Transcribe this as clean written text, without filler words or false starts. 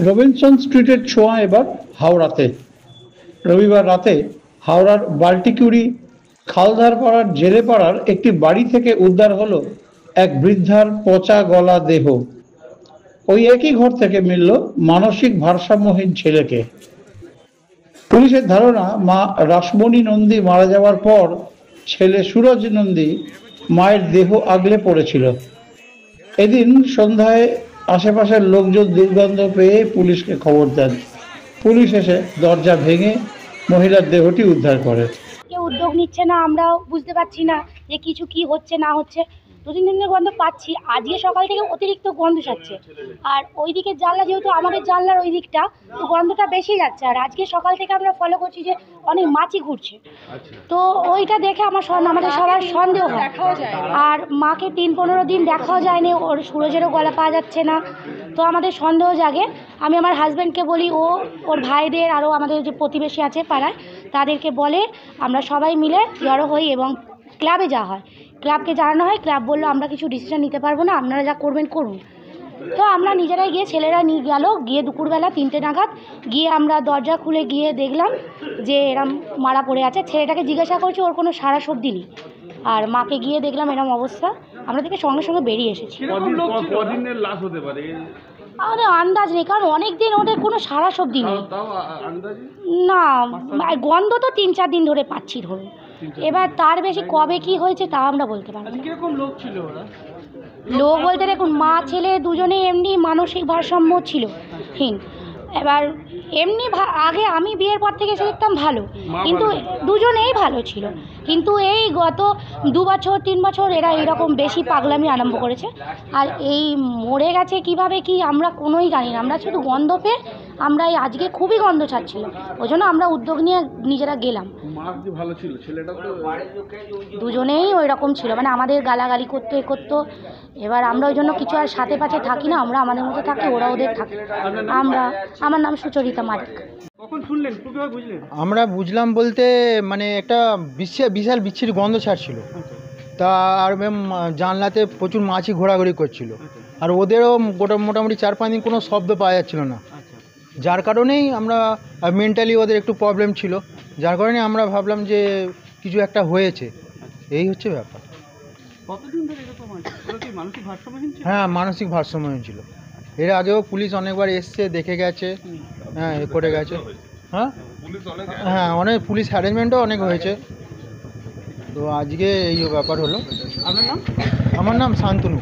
Robinson স্ট্রিটের ছোঁয়া এবার হাওড়াতে। রবিবার রাতে হাওড়ার বাল্টিকুড়ি খালধারপাড়ার জেলেপাড়ার একটি বাড়ি থেকে উদ্ধার হলো এক বৃদ্ধার পচা গলা দেহ। ওই একই ঘর থেকে মিলল মানসিক ভারসাম্যহীন ছেলেকে। পুলিশের ধারণা, মা রাসমণি নন্দী মারা যাওয়ার পর ছেলে সুরজ নন্দী মায়ের দেহ আগলে পড়েছিল। এদিন সন্ধ্যায় আশেপাশের লোকজন দুর্গন্ধ পেয়ে পুলিশকে খবর দেন। পুলিশ এসে দরজা ভেঙে মহিলার দেহটি উদ্ধার করে। কেউ উদ্যোগ নিচ্ছে না, আমরাও বুঝতে পারছি না যে কিছু কি হচ্ছে না হচ্ছে। 2-3 দিনের গন্ধ পাচ্ছি, আজকে সকাল থেকে অতিরিক্ত গন্ধ ছাড়ছে। আর ওই দিকের জানলা, যেহেতু আমাদের জানলার ওই দিকটা, তো গন্ধটা বেশি যাচ্ছে। আর আজকে সকাল থেকে আমরা ফলো করছি যে অনেক মাছি ঘুরছে। তো ওইটা দেখে আমাদের সবার সন্দেহ হয়। আর মাকে 3-15 দিন দেখাও যায়নি, ওর সুরজেরও গলা পাওয়া যাচ্ছে না। তো আমাদের সন্দেহ জাগে। আমি আমার হাজব্যান্ডকে বলি, ওর ভাইদের আরও আমাদের যে প্রতিবেশী আছে পাড়ায়, তাদেরকে বলে আমরা সবাই মিলে জড়ো হই এবং ক্লাবে যাওয়া হয়। ক্লাবকে জানানো হয়, ক্লাব বললো আমরা কিছু ডিসিশন নিতে পারবো না, আপনারা যা করবেন করুন। তো আমরা নিজেরাই গিয়ে, ছেলেরা নিয়ে গেল, গিয়ে দুপুরবেলা 3টে নাগাদ গিয়ে আমরা দরজা খুলে গিয়ে দেখলাম যে এরম মারা পড়ে আছে। ছেলেটাকে জিজ্ঞাসা করছি, ওর কোনো সারা শব্দ নেই। আর মাকে গিয়ে দেখলাম এরম অবস্থা, আমরা থেকে সঙ্গে সঙ্গে বেরিয়ে এসেছি। আমাদের আন্দাজ নেই, কারণ অনেক দিন ওদের কোনো সারা শব্দ নেই। না, গন্ধ তো 3-4 দিন ধরে পাচ্ছি ধরুন। এবার তার বেশি কবে কি হয়েছে তা আমরা বলতে পারবো না। লোক বলতে দেখুন, মা ছেলে দুজনেই এমনি মানসিক ভারসাম্য ছিল হীন। এবার এমনি আগে আমি বিয়ের পর থেকে দেখতাম ভালো, কিন্তু দুজনেই ভালো ছিল। কিন্তু এই গত 2-3 বছর এরা এরকম বেশি পাগলামি আরম্ভ করেছে। আর এই মরে গেছে কিভাবে কি আমরা কোনোই জানি না। আমরা শুধু গন্ধ পেয়ে আমরা এই আজকে খুবই গন্ধ ছাড়ছিল, ওই জন্য আমরা উদ্যোগ নিয়ে নিজেরা গেলাম। দুজনেই ওই রকম ছিল, মানে আমাদের গালাগালি করতো। এবার আমরা ওই জন্য কিছু আর সাথে পাশে থাকি না, আমরা আমাদের মতো থাকি, ওরা ওদের থাকে। আমার নাম সুচরিতা মালিক। আমরা বুঝলাম বলতে, মানে একটা বিশাল বিচ্ছিরি গন্ধ ছাড়ছিল। তা আর জানলাতে প্রচুর মাছি ঘোরাঘুরি করছিল। আর ওদেরও মোটামুটি 4-5 দিন কোনো শব্দ পাওয়া যাচ্ছিল না। যার কারণেই আমরা, মেন্টালি ওদের একটু প্রবলেম ছিল, যার কারণে আমরা ভাবলাম যে কিছু একটা হয়েছে। এই হচ্ছে ব্যাপার। হ্যাঁ, মানসিক ভারসাম্যহীন ছিল। এর আগেও পুলিশ অনেকবার এসছে, দেখে গেছে, হ্যাঁ, করে গেছে। হ্যাঁ, অনেক পুলিশ হ্যারাসমেন্টও অনেক হয়েছে। তো আজকে এই ব্যাপার হলো। আমার নাম শান্তনু।